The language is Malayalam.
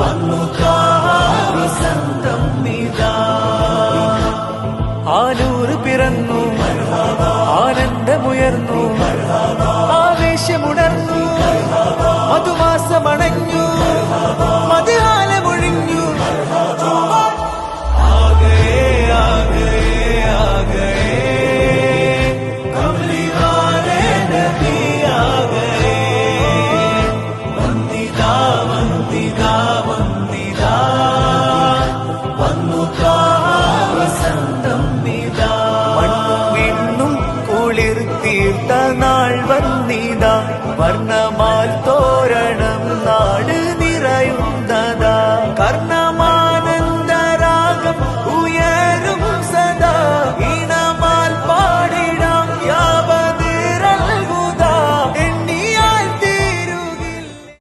വന്നു വസന്തം ഇതാ. ആനൂറ് പിറന്നു, ആനന്ദമുയർന്നു, ആവേശമുണർന്നു, മധുമാസമണഞ്ഞു, മധുഹാലമൊഴിഞ്ഞു. തീർത്ത നാൾ വന്നിതാ, വർണ്ണമാൽ തോരണം നാട് നിറയുന്നതാ.